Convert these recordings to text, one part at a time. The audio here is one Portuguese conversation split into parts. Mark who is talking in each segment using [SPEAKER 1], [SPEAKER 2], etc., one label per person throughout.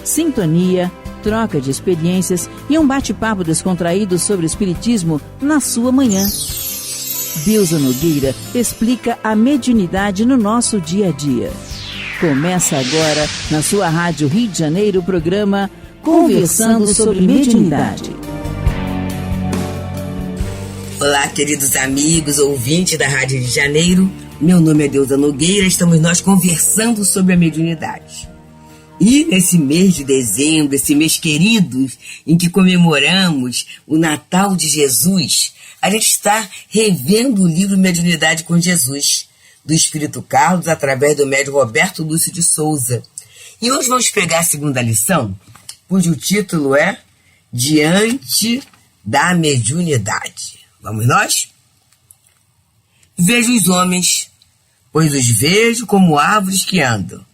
[SPEAKER 1] sintonia, troca de experiências e um bate-papo descontraído sobre o espiritismo na sua manhã. Deusa Nogueira explica a mediunidade no nosso dia a dia. Começa agora, na sua Rádio Rio de Janeiro, o programa Conversando sobre Mediunidade.
[SPEAKER 2] Olá, queridos amigos, ouvintes da Rádio Rio de Janeiro. Meu nome é Deusa Nogueira, estamos nós conversando sobre a mediunidade. E nesse mês de dezembro, esse mês querido, em que comemoramos o Natal de Jesus, a gente está revendo o livro Mediunidade com Jesus, do Espírito Carlos, através do médium Roberto Lúcio de Souza. E hoje vamos pegar a segunda lição, cujo título é Diante da Mediunidade. Vamos nós? Vejo os homens, pois os vejo como árvores que andam.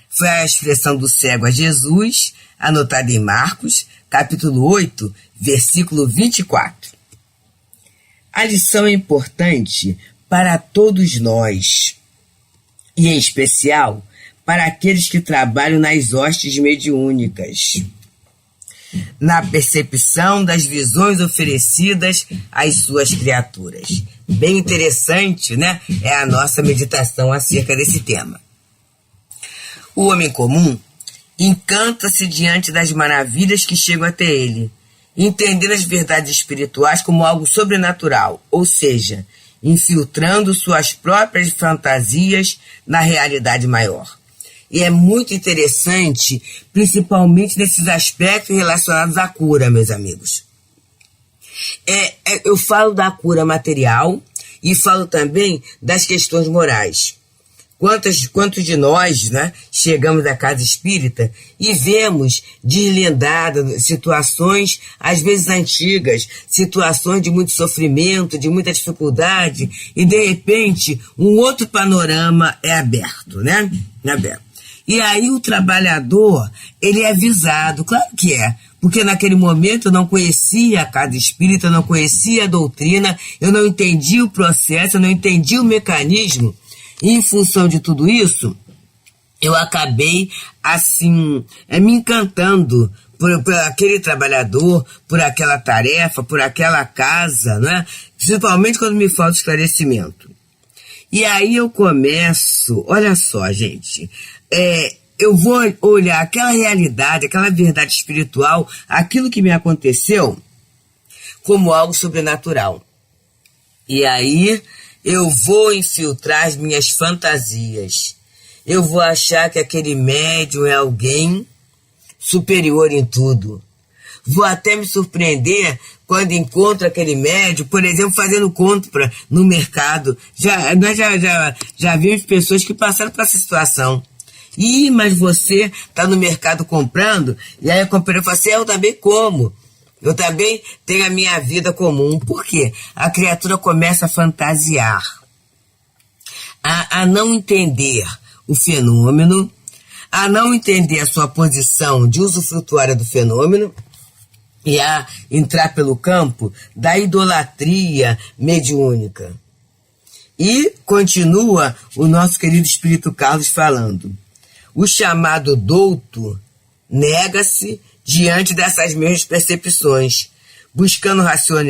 [SPEAKER 2] Foi a expressão do cego a Jesus, anotada em Marcos, capítulo 8, versículo 24. A lição é importante para todos nós, e em especial para aqueles que trabalham nas hostes mediúnicas, na percepção das visões oferecidas às suas criaturas. Bem interessante, né? É a nossa meditação acerca desse tema. O homem comum encanta-se diante das maravilhas que chegam até ele, entendendo as verdades espirituais como algo sobrenatural, ou seja, infiltrando suas próprias fantasias na realidade maior. E é muito interessante, principalmente nesses aspectos relacionados à cura, meus amigos. Eu falo da cura material e falo também das questões morais. Quantos de nós, né, chegamos à casa espírita e vemos deslindadas situações, às vezes antigas, situações de muito sofrimento, de muita dificuldade, e de repente um outro panorama é aberto, né? E aí o trabalhador, ele é avisado, claro que é, porque naquele momento eu não conhecia a casa espírita, eu não conhecia a doutrina, eu não entendia o processo, eu não entendia o mecanismo. E em função de tudo isso, eu acabei, assim, me encantando por aquele trabalhador, por aquela tarefa, por aquela casa, né? Principalmente quando me falta esclarecimento. E aí eu começo, olha só, gente, eu vou olhar aquela realidade, aquela verdade espiritual, aquilo que me aconteceu, como algo sobrenatural. E aí eu vou infiltrar as minhas fantasias. Eu vou achar que aquele médium é alguém superior em tudo. Vou até me surpreender quando encontro aquele médium, por exemplo, fazendo compra no mercado. Já vimos pessoas que passaram por essa situação. Mas você está no mercado comprando, e aí a compradora fala assim, eu também como. Eu também tenho a minha vida comum. Por quê? A criatura começa a fantasiar, a não entender o fenômeno, a não entender a sua posição de usufrutuária do fenômeno e a entrar pelo campo da idolatria mediúnica. E continua o nosso querido Espírito Carlos falando. O chamado douto nega-se diante dessas mesmas percepções, buscando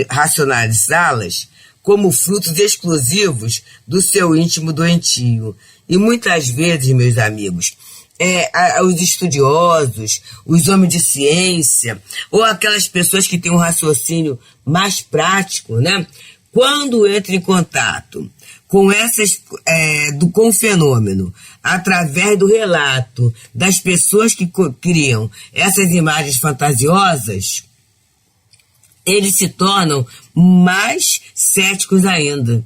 [SPEAKER 2] racionalizá-las como frutos exclusivos do seu íntimo doentio. E muitas vezes, meus amigos, os estudiosos, os homens de ciência, ou aquelas pessoas que têm um raciocínio mais prático, né? Quando entra em contato com com o fenômeno, através do relato das pessoas que criam essas imagens fantasiosas, eles se tornam mais céticos ainda.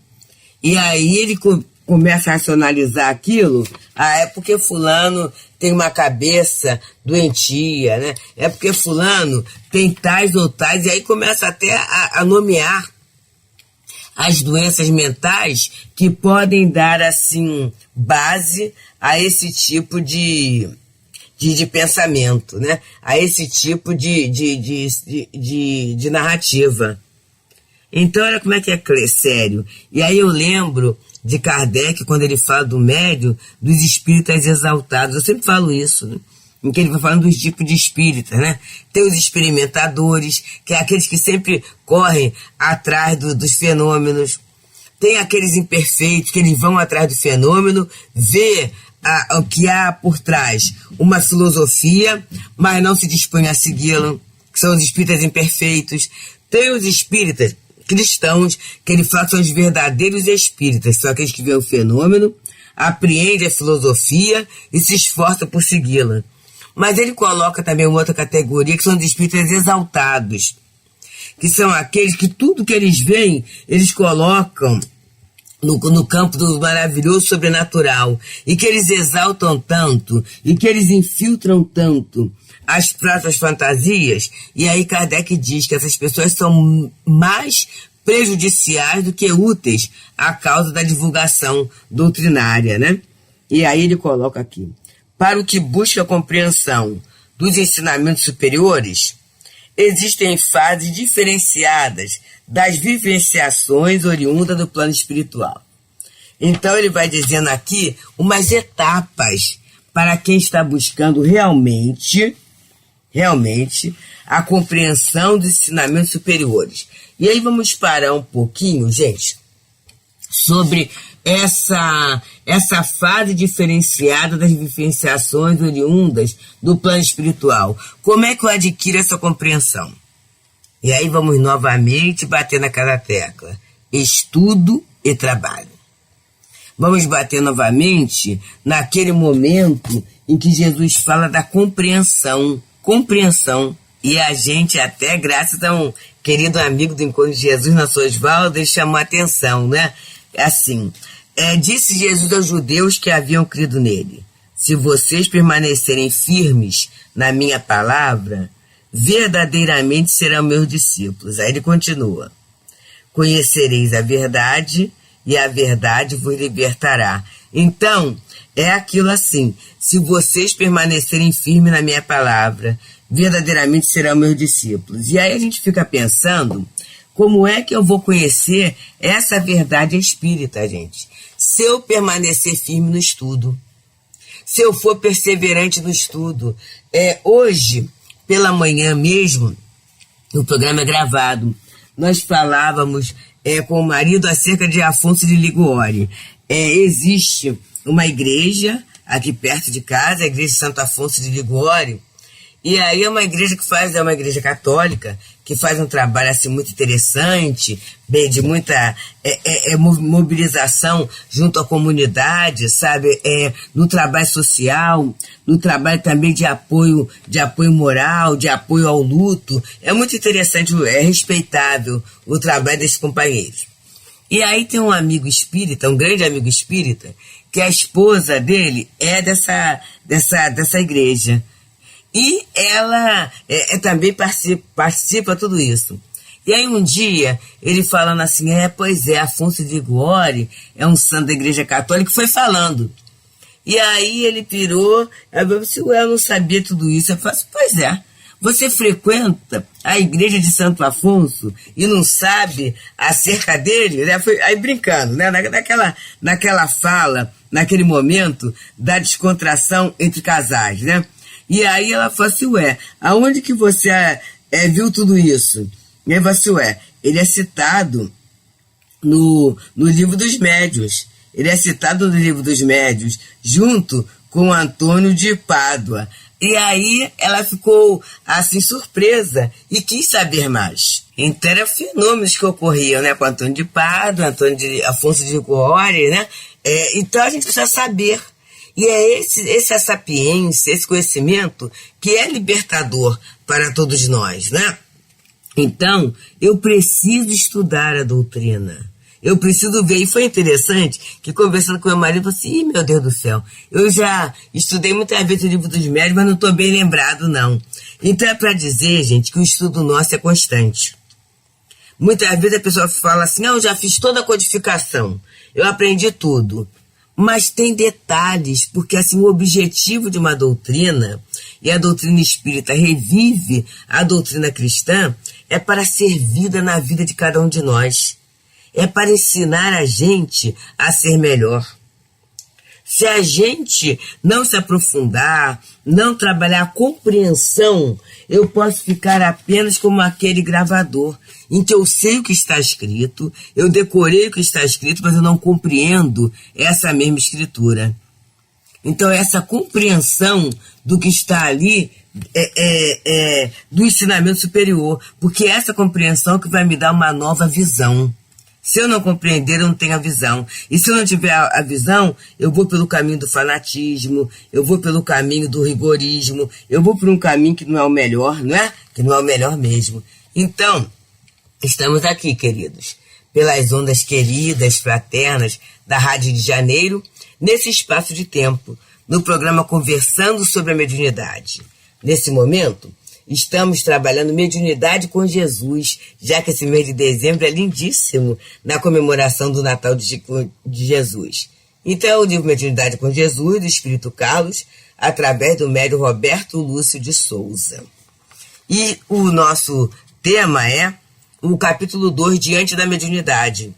[SPEAKER 2] E aí ele começa a racionalizar aquilo, é porque fulano tem uma cabeça doentia, né? É porque fulano tem tais ou tais, e aí começa até a nomear as doenças mentais que podem dar, assim, base a esse tipo de pensamento, né? A esse tipo de narrativa. Então, olha como é que é sério. E aí eu lembro de Kardec, quando ele fala do médium, dos espíritas exaltados. Eu sempre falo isso, né? em que ele vai falando dos tipos de espíritas, né? Tem os experimentadores, que é aqueles que sempre correm atrás dos fenômenos. Tem aqueles imperfeitos, que eles vão atrás do fenômeno, vê o que há por trás, uma filosofia, mas não se dispõe a segui-la, que são os espíritas imperfeitos. Tem os espíritas cristãos, que ele fala que são os verdadeiros espíritas, são aqueles que veem o fenômeno, apreendem a filosofia e se esforçam por segui-la. Mas ele coloca também uma outra categoria, que são os espíritas exaltados, que são aqueles que tudo que eles veem, eles colocam no campo do maravilhoso sobrenatural, e que eles exaltam tanto, e que eles infiltram tanto as próprias fantasias. E aí Kardec diz que essas pessoas são mais prejudiciais do que úteis à causa da divulgação doutrinária, né? E aí ele coloca aqui: para o que busca a compreensão dos ensinamentos superiores, existem fases diferenciadas das vivenciações oriundas do plano espiritual. Então ele vai dizendo aqui umas etapas para quem está buscando realmente a compreensão dos ensinamentos superiores. E aí vamos parar um pouquinho, gente, sobre essa fase diferenciada das vivenciações oriundas do plano espiritual. Como é que eu adquiro essa compreensão? E aí vamos novamente bater naquela tecla: estudo e trabalho. Vamos bater novamente naquele momento em que Jesus fala da compreensão. E a gente, até graças a um querido amigo do Encontro de Jesus, nosso Oswaldo, ele chamou a atenção, né? Assim, disse Jesus aos judeus que haviam crido nele: se vocês permanecerem firmes na minha palavra, verdadeiramente serão meus discípulos. Aí ele continua: conhecereis a verdade e a verdade vos libertará. Então, é aquilo assim: se vocês permanecerem firmes na minha palavra, verdadeiramente serão meus discípulos. E aí a gente fica pensando, como é que eu vou conhecer essa verdade espírita, gente? Se eu permanecer firme no estudo, se eu for perseverante no estudo. Hoje, pela manhã mesmo, o programa é gravado, nós falávamos com o marido acerca de Afonso de Liguori. Existe uma igreja aqui perto de casa, a igreja de Santo Afonso de Liguori, e aí é uma igreja é uma igreja católica, que faz um trabalho assim muito interessante, de muita mobilização junto à comunidade, sabe? No trabalho social, no trabalho também de apoio moral, de apoio ao luto. É muito interessante, é respeitável o trabalho desses companheiros. E aí tem um amigo espírita, um grande amigo espírita, que a esposa dele é dessa igreja. E ela também participa de tudo isso. E aí um dia, ele falando assim, Afonso de Liguori é um santo da igreja católica, foi falando. E aí ele pirou, eu disse, eu não sabia tudo isso. Eu falei, pois é, você frequenta a igreja de Santo Afonso e não sabe acerca dele? Né? Aí brincando, né? naquela fala, naquele momento da descontração entre casais, né? E aí ela falou assim, aonde que você viu tudo isso? E aí falou assim, ele é citado no livro dos médiuns. Ele é citado no livro dos médiuns, junto com Antônio de Pádua. E aí ela ficou assim surpresa e quis saber mais. Então eram fenômenos que ocorriam, né, com Antônio de Pádua, Afonso de Liguori, né? Então a gente precisa saber. E é essa sapiência, esse conhecimento que é libertador para todos nós, né? Então, eu preciso estudar a doutrina. Eu preciso ver. E foi interessante que, conversando com meu marido, eu falei assim, meu Deus do céu, eu já estudei muitas vezes o livro dos médiuns, mas não estou bem lembrado, não. Então é para dizer, gente, que o estudo nosso é constante. Muitas vezes a pessoa fala assim, eu já fiz toda a codificação, eu aprendi tudo. Mas tem detalhes, porque assim, o objetivo de uma doutrina, e a doutrina espírita revive a doutrina cristã, é para ser vida na vida de cada um de nós. É para ensinar a gente a ser melhor. Se a gente não se aprofundar, não trabalhar a compreensão, eu posso ficar apenas como aquele gravador, em que eu sei o que está escrito, eu decorei o que está escrito, mas eu não compreendo essa mesma escritura. Então, essa compreensão do que está ali do ensinamento superior, porque essa compreensão que vai me dar uma nova visão. Se eu não compreender, eu não tenho a visão. E se eu não tiver a visão, eu vou pelo caminho do fanatismo, eu vou pelo caminho do rigorismo, eu vou por um caminho que não é o melhor, não é? Que não é o melhor mesmo. Então, estamos aqui, queridos, pelas ondas queridas, fraternas, da Rádio de Janeiro, nesse espaço de tempo, no programa Conversando sobre a Mediunidade. Nesse momento, estamos trabalhando mediunidade com Jesus, já que esse mês de dezembro é lindíssimo na comemoração do Natal de Jesus. Então, o livro Mediunidade com Jesus, do Espírito Carlos, através do médium Roberto Lúcio de Souza. E o nosso tema é o capítulo 2, Diante da Mediunidade,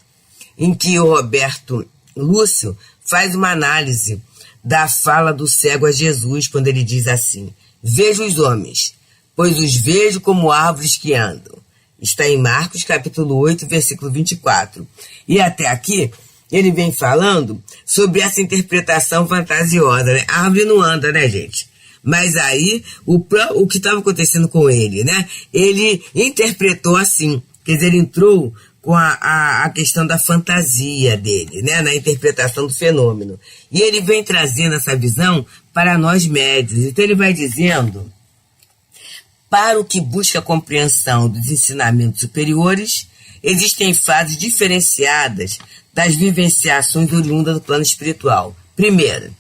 [SPEAKER 2] em que o Roberto Lúcio faz uma análise da fala do cego a Jesus, quando ele diz assim: vejo os homens, pois os vejo como árvores que andam. Está em Marcos, capítulo 8, versículo 24. E até aqui, ele vem falando sobre essa interpretação fantasiosa, né? A árvore não anda, né, gente? Mas aí, o que estava acontecendo com ele, né? Ele interpretou assim, quer dizer, ele entrou com a questão da fantasia dele, né? Na interpretação do fenômeno. E ele vem trazendo essa visão para nós médios. Então ele vai dizendo: para o que busca a compreensão dos ensinamentos superiores, existem fases diferenciadas das vivenciações oriundas do plano espiritual. Primeiro,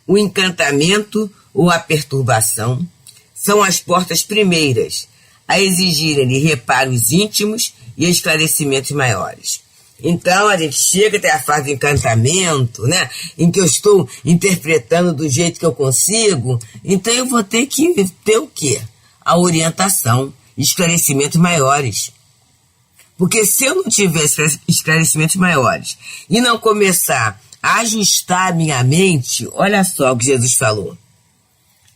[SPEAKER 2] o encantamento ou a perturbação são as portas primeiras a exigirem reparos íntimos e esclarecimentos maiores. Então a gente chega até a fase de encantamento, né? Em que eu estou interpretando do jeito que eu consigo, então eu vou ter que ter o quê? A orientação, esclarecimentos maiores. Porque se eu não tiver esclarecimentos maiores e não começar a ajustar a minha mente, olha só o que Jesus falou: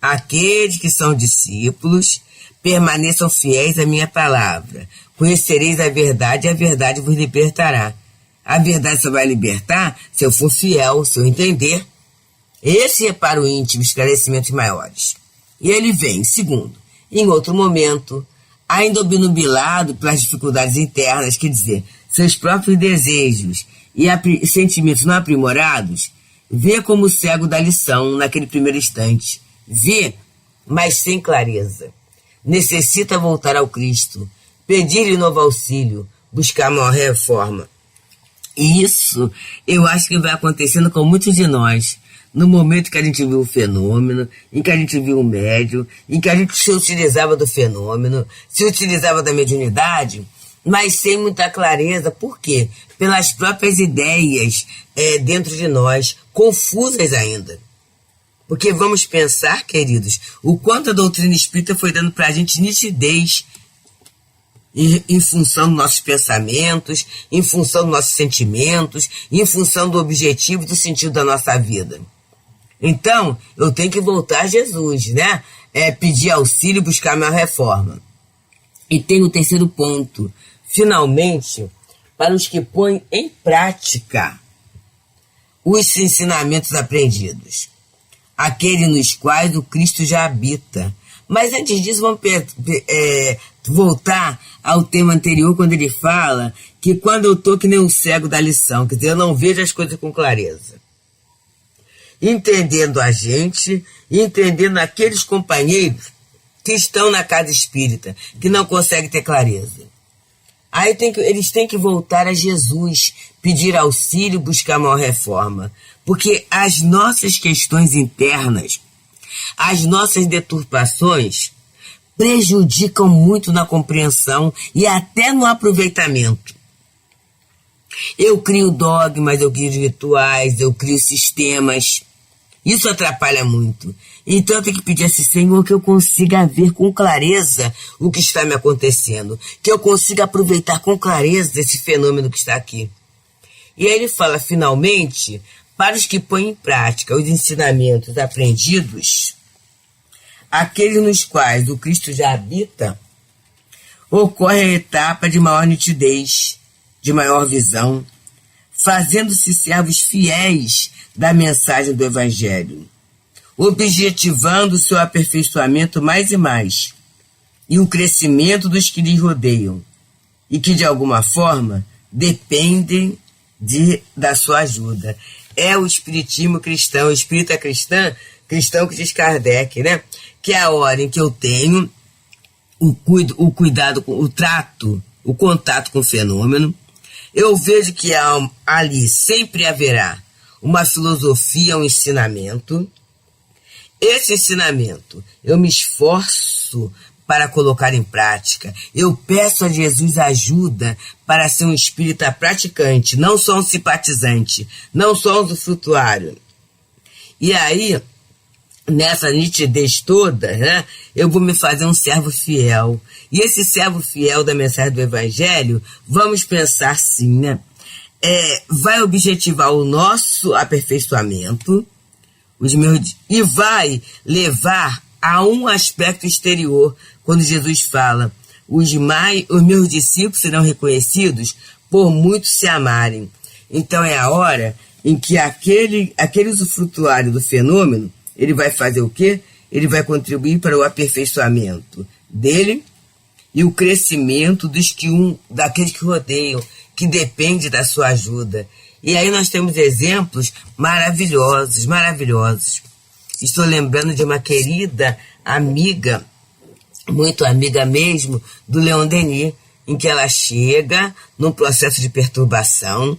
[SPEAKER 2] aqueles que são discípulos permaneçam fiéis à minha palavra. Conhecereis a verdade e a verdade vos libertará. A verdade só vai libertar se eu for fiel, se eu entender. Esse reparo íntimo, esclarecimentos maiores. E ele vem, segundo, em outro momento, ainda obnubilado pelas dificuldades internas, quer dizer, seus próprios desejos e sentimentos não aprimorados, vê como o cego da lição naquele primeiro instante. Vê, mas sem clareza. Necessita voltar ao Cristo, pedir-lhe novo auxílio, buscar maior reforma. E isso eu acho que vai acontecendo com muitos de nós. No momento que a gente viu o fenômeno, em que a gente viu o médium, em que a gente se utilizava do fenômeno, se utilizava da mediunidade, mas sem muita clareza. Por quê? Pelas próprias ideias dentro de nós, confusas ainda. Porque vamos pensar, queridos, o quanto a doutrina espírita foi dando para a gente nitidez em função dos nossos pensamentos, em função dos nossos sentimentos, em função do objetivo e do sentido da nossa vida. Então, eu tenho que voltar a Jesus, né? Pedir auxílio e buscar minha reforma. E tem o terceiro ponto. Finalmente, para os que põem em prática os ensinamentos aprendidos, aqueles nos quais o Cristo já habita. Mas antes disso, vamos voltar ao tema anterior, quando ele fala que quando eu estou que nem o cego da lição, quer dizer, eu não vejo as coisas com clareza. Entendendo a gente, entendendo aqueles companheiros que estão na casa espírita, que não conseguem ter clareza. Aí eles têm que voltar a Jesus, pedir auxílio, buscar maior reforma. Porque as nossas questões internas, as nossas deturpações, prejudicam muito na compreensão e até no aproveitamento. Eu crio dogmas, eu crio rituais, eu crio sistemas. Isso atrapalha muito. Então eu tenho que pedir a esse Senhor que eu consiga ver com clareza o que está me acontecendo, que eu consiga aproveitar com clareza esse fenômeno que está aqui. E aí ele fala, finalmente, Para os que põem em prática os ensinamentos aprendidos, aqueles nos quais o Cristo já habita, ocorre a etapa de maior nitidez, de maior visão, fazendo-se servos fiéis da mensagem do Evangelho, objetivando o seu aperfeiçoamento mais e mais, e o crescimento dos que lhes rodeiam, e que de alguma forma dependem da sua ajuda. É o espiritismo cristão, o espírita cristão que diz Kardec, né? Que é a hora em que eu tenho o cuidado, o trato, o contato com o fenômeno, eu vejo que ali sempre haverá uma filosofia, um ensinamento. Esse ensinamento eu me esforço para colocar em prática. Eu peço a Jesus ajuda para ser um espírita praticante, não só um simpatizante, não só um usufrutuário. E aí, nessa nitidez toda, né, eu vou me fazer um servo fiel. E esse servo fiel da mensagem do Evangelho, vamos pensar assim, né? Vai objetivar o nosso aperfeiçoamento e vai levar a um aspecto exterior, quando Jesus fala: os meus discípulos serão reconhecidos por muitos se amarem. Então é a hora em que aquele usufrutuário do fenômeno, ele vai fazer o quê? Ele vai contribuir para o aperfeiçoamento dele e o crescimento daqueles que rodeiam, que depende da sua ajuda. E aí nós temos exemplos maravilhosos, maravilhosos. Estou lembrando de uma querida amiga, muito amiga mesmo, do Leon Denis, em que ela chega num processo de perturbação.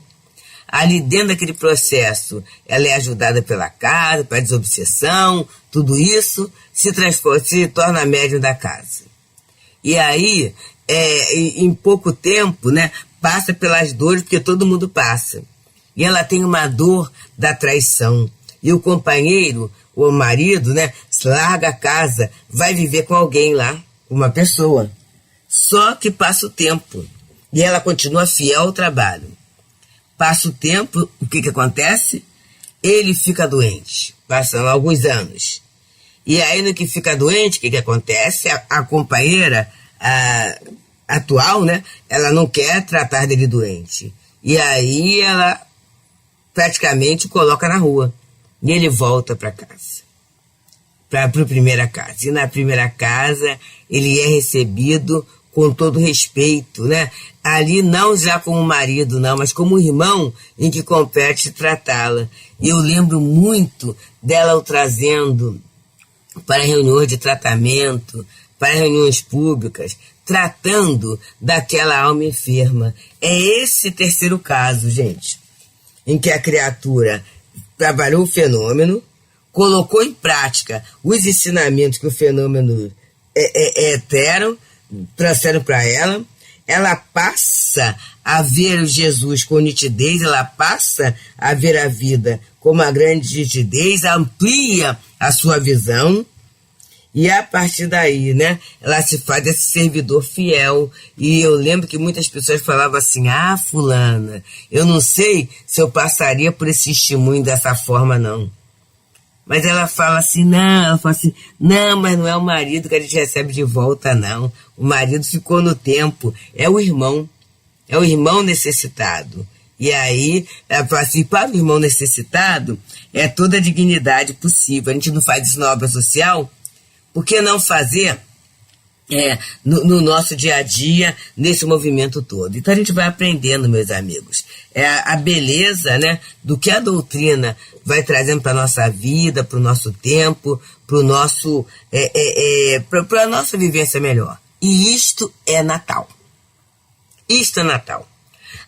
[SPEAKER 2] Ali dentro daquele processo, ela é ajudada pela casa, pela desobsessão, tudo isso se torna médium da casa. E aí, em pouco tempo, né, passa pelas dores, porque todo mundo passa. E ela tem uma dor da traição. E o companheiro, o marido, né, larga a casa, vai viver com alguém lá, uma pessoa. Só que passa o tempo. E ela continua fiel ao trabalho. Passa o tempo, o que acontece? Ele fica doente. Passam alguns anos. E aí, no que fica doente, o que acontece? A companheira atual, né, ela não quer tratar dele doente. E aí ela praticamente o coloca na rua. E ele volta para casa. Para a primeira casa. E na primeira casa, ele é recebido com todo respeito, né? Ali não já como marido, não, mas como irmão em que compete tratá-la. E eu lembro muito dela o trazendo para reuniões de tratamento, para reuniões públicas, tratando daquela alma enferma. É esse terceiro caso, gente, em que a criatura trabalhou o fenômeno, colocou em prática os ensinamentos que o fenômeno trouxeram para ela. Ela passa a ver o Jesus com nitidez, ela passa a ver a vida com uma grande nitidez, amplia a sua visão, e a partir daí, né, ela se faz esse servidor fiel. E eu lembro que muitas pessoas falavam assim: fulana, eu não sei se eu passaria por esse testemunho dessa forma, não. Mas ela fala assim, não, mas não é o marido que a gente recebe de volta, não. O marido ficou no tempo, é o irmão necessitado. E aí, ela fala assim, para o irmão necessitado, é toda a dignidade possível. A gente não faz isso na obra social, por que não fazer no nosso dia a dia, nesse movimento todo? Então a gente vai aprendendo, meus amigos, a beleza, né, do que a doutrina vai trazendo para a nossa vida, para o nosso tempo, para a nossa vivência melhor. E isto é Natal. Isto é Natal.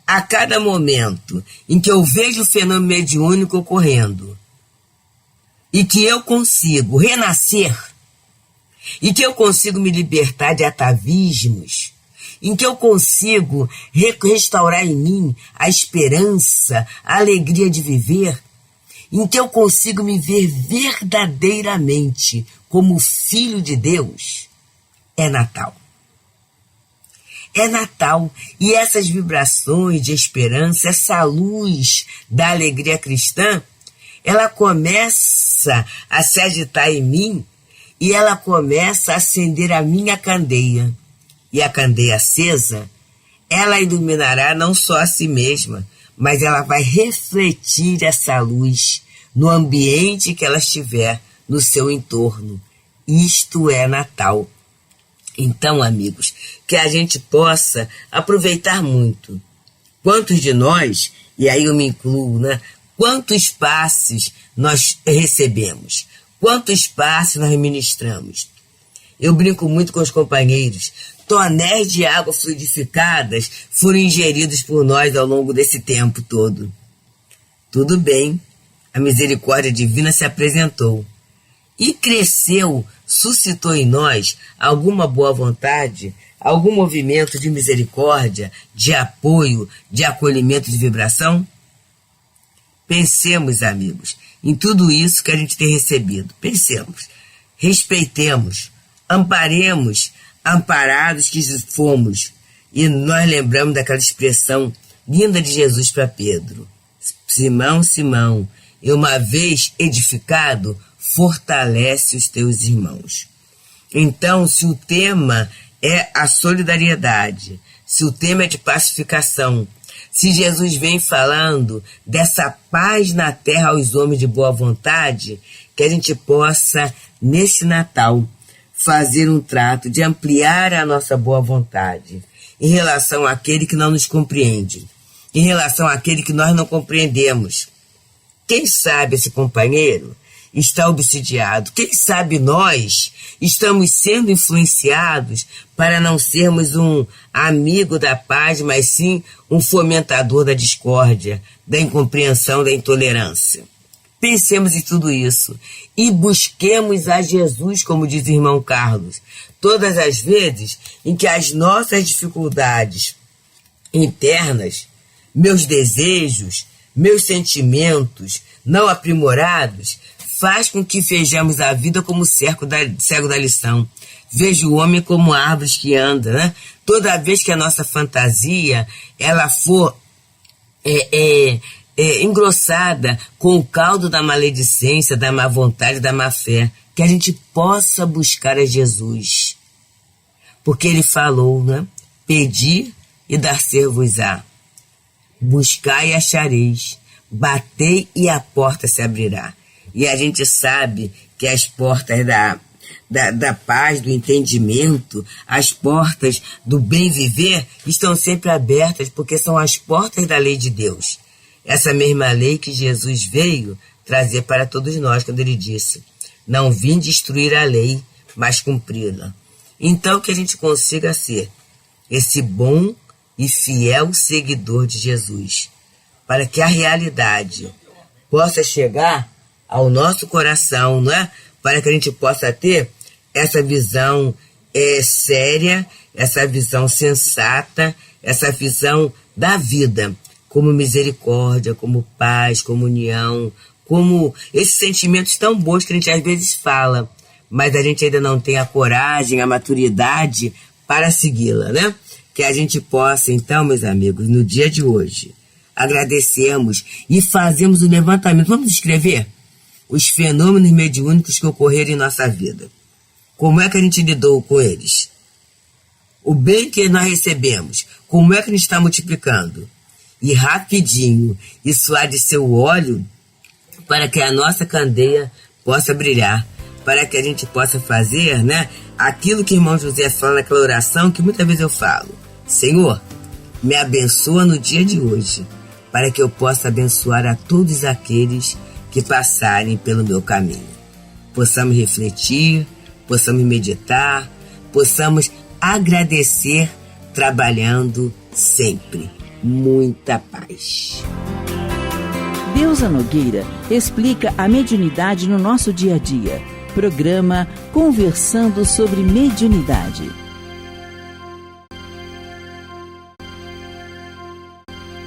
[SPEAKER 2] A cada momento em que eu vejo o fenômeno mediúnico ocorrendo e que eu consigo renascer, e que eu consigo me libertar de atavismos, em que eu consigo restaurar em mim a esperança, a alegria de viver, em que eu consigo me ver verdadeiramente como filho de Deus, é Natal. É Natal. E essas vibrações de esperança, essa luz da alegria cristã, ela começa a se agitar em mim e ela começa a acender a minha candeia. E a candeia acesa, ela iluminará não só a si mesma, mas ela vai refletir essa luz no ambiente que ela estiver, no seu entorno. Isto é Natal. Então, amigos, que a gente possa aproveitar muito. Quantos de nós, e aí eu me incluo, né? Quantos passes nós recebemos? Quantos passes nós ministramos? Eu brinco muito com os companheiros. Tonéis de água fluidificadas foram ingeridos por nós ao longo desse tempo todo. Tudo bem, a misericórdia divina se apresentou e cresceu, suscitou em nós alguma boa vontade, algum movimento de misericórdia, de apoio, de acolhimento, de vibração? Pensemos, amigos, em tudo isso que a gente tem recebido. Pensemos, respeitemos, amparemos, amparados que fomos. E nós lembramos daquela expressão linda de Jesus para Pedro. Simão, Simão, e uma vez edificado, fortalece os teus irmãos. Então, se o tema é a solidariedade, se o tema é de pacificação, se Jesus vem falando dessa paz na terra aos homens de boa vontade, que a gente possa, nesse Natal, fazer um trato de ampliar a nossa boa vontade em relação àquele que não nos compreende, em relação àquele que nós não compreendemos. Quem sabe esse companheiro está obsidiado, quem sabe nós estamos sendo influenciados para não sermos um amigo da paz, mas sim um fomentador da discórdia, da incompreensão, da intolerância. Pensemos em tudo isso e busquemos a Jesus, como diz o irmão Carlos, todas as vezes em que as nossas dificuldades internas, meus desejos, meus sentimentos não aprimorados, faz com que vejamos a vida como cego da lição. Veja o homem como árvores que anda, né? Toda vez que a nossa fantasia ela for engrossada com o caldo da maledicência, da má vontade, da má fé, que a gente possa buscar a Jesus. Porque ele falou, né? Pedi e dar-se-vos-á. Buscai e achareis. Batei e a porta se abrirá. E a gente sabe que as portas da paz, do entendimento, as portas do bem viver estão sempre abertas, porque são as portas da lei de Deus. Essa mesma lei que Jesus veio trazer para todos nós, quando ele disse: não vim destruir a lei, mas cumpri-la. Então que a gente consiga ser esse bom e fiel seguidor de Jesus, para que a realidade possa chegar ao nosso coração, não é? Para que a gente possa ter essa visão séria, essa visão sensata, essa visão da vida, como misericórdia, como paz, como união, como esses sentimentos tão bons que a gente às vezes fala, mas a gente ainda não tem a coragem, a maturidade para segui-la, né? Que a gente possa, então, meus amigos, no dia de hoje, agradecermos e fazermos o levantamento. Vamos escrever os fenômenos mediúnicos que ocorreram em nossa vida. Como é que a gente lidou com eles? O bem que nós recebemos, como é que a gente está multiplicando? E rapidinho, isso há de ser o óleo para que a nossa candeia possa brilhar, para que a gente possa fazer, né, aquilo que o irmão José fala naquela oração, que muitas vezes eu falo: Senhor, me abençoa no dia de hoje, para que eu possa abençoar a todos aqueles que passarem pelo meu caminho. Possamos refletir, possamos meditar, possamos agradecer, trabalhando sempre. Muita paz.
[SPEAKER 1] Deusa Nogueira explica a mediunidade no nosso dia a dia. Programa Conversando sobre Mediunidade.